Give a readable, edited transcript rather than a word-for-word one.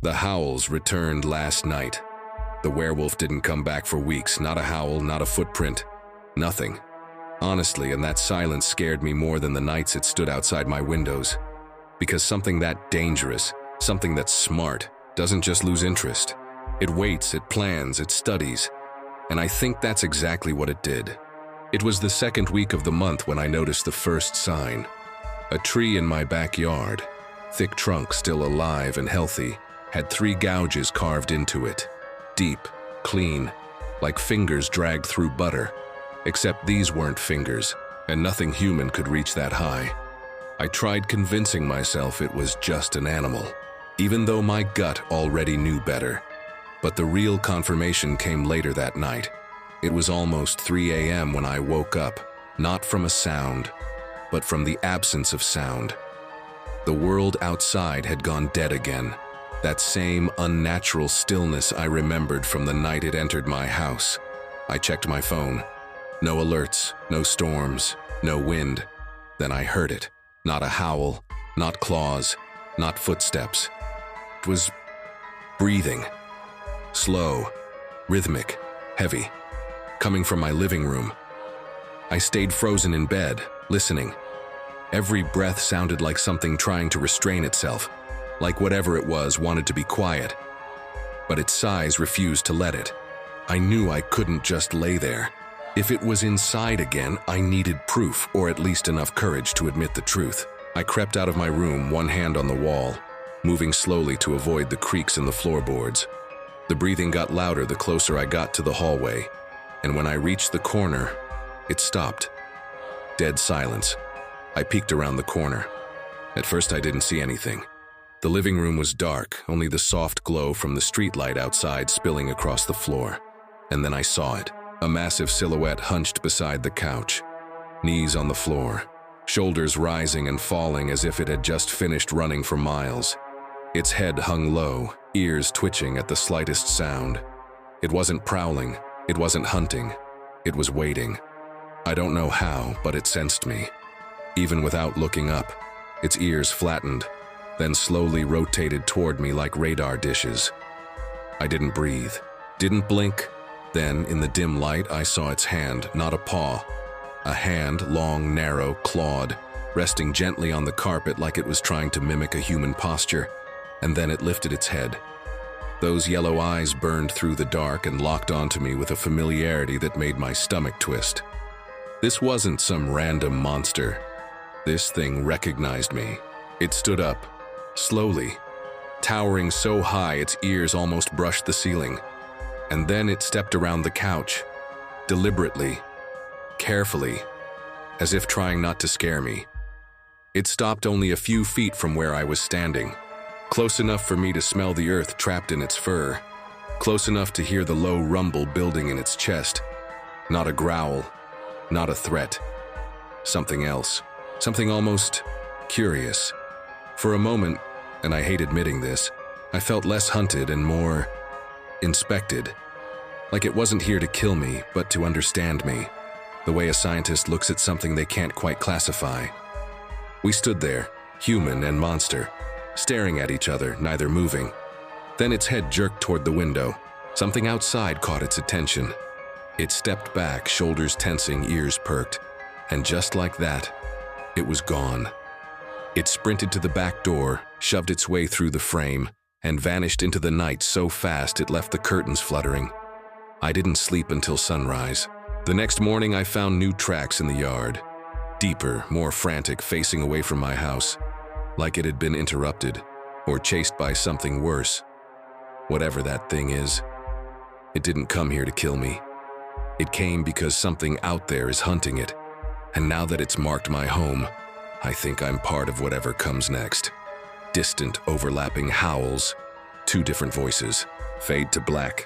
The Howls returned last night. The werewolf didn't come back for weeks, not a howl, not a footprint, nothing. Honestly, and that silence scared me more than the nights it stood outside my windows. Because something that dangerous, something that's smart, doesn't just lose interest. It waits, it plans, it studies. And I think that's exactly what it did. It was the second week of the month when I noticed the first sign. A tree in my backyard, thick trunk still alive and healthy, had 3 gouges carved into it. Deep, clean, like fingers dragged through butter. Except these weren't fingers, and nothing human could reach that high. I tried convincing myself it was just an animal, even though my gut already knew better. But the real confirmation came later that night. It was almost 3 a.m. when I woke up, not from a sound, but from the absence of sound. The world outside had gone dead again. That same unnatural stillness I remembered from the night it entered my house. I checked my phone. No alerts, no storms, no wind. Then I heard it. Not a howl, not claws, not footsteps. It was breathing. Slow, rhythmic, heavy, coming from my living room. I stayed frozen in bed, listening. Every breath sounded like something trying to restrain itself, like whatever it was wanted to be quiet. But its size refused to let it. I knew I couldn't just lay there. If it was inside again, I needed proof, or at least enough courage to admit the truth. I crept out of my room, one hand on the wall, moving slowly to avoid the creaks in the floorboards. The breathing got louder the closer I got to the hallway, and when I reached the corner, it stopped. Dead silence. I peeked around the corner. At first I didn't see anything. The living room was dark, only the soft glow from the streetlight outside spilling across the floor. And then I saw it, a massive silhouette hunched beside the couch, knees on the floor, shoulders rising and falling as if it had just finished running for miles. Its head hung low, ears twitching at the slightest sound. It wasn't prowling, it wasn't hunting, it was waiting. I don't know how, but it sensed me. Even without looking up, its ears flattened, then slowly rotated toward me like radar dishes. I didn't breathe, didn't blink. Then, in the dim light, I saw its hand, not a paw. A hand, long, narrow, clawed, resting gently on the carpet like it was trying to mimic a human posture, and then it lifted its head. Those yellow eyes burned through the dark and locked onto me with a familiarity that made my stomach twist. This wasn't some random monster. This thing recognized me. It stood up, slowly, towering so high its ears almost brushed the ceiling. And then it stepped around the couch, deliberately, carefully, as if trying not to scare me. It stopped only a few feet from where I was standing, close enough for me to smell the earth trapped in its fur, close enough to hear the low rumble building in its chest. Not a growl, not a threat. Something else, something almost curious. For a moment, and I hate admitting this, I felt less hunted and more inspected. Like it wasn't here to kill me, but to understand me, the way a scientist looks at something they can't quite classify. We stood there, human and monster, staring at each other, neither moving. Then its head jerked toward the window. Something outside caught its attention. It stepped back, shoulders tensing, ears perked, and just like that, it was gone. It sprinted to the back door, shoved its way through the frame, and vanished into the night so fast it left the curtains fluttering. I didn't sleep until sunrise. The next morning I found new tracks in the yard. Deeper, more frantic, facing away from my house, like it had been interrupted, or chased by something worse. Whatever that thing is, it didn't come here to kill me. It came because something out there is hunting it, and now that it's marked my home, I think I'm part of whatever comes next. Distant, overlapping howls, 2 different voices, fade to black.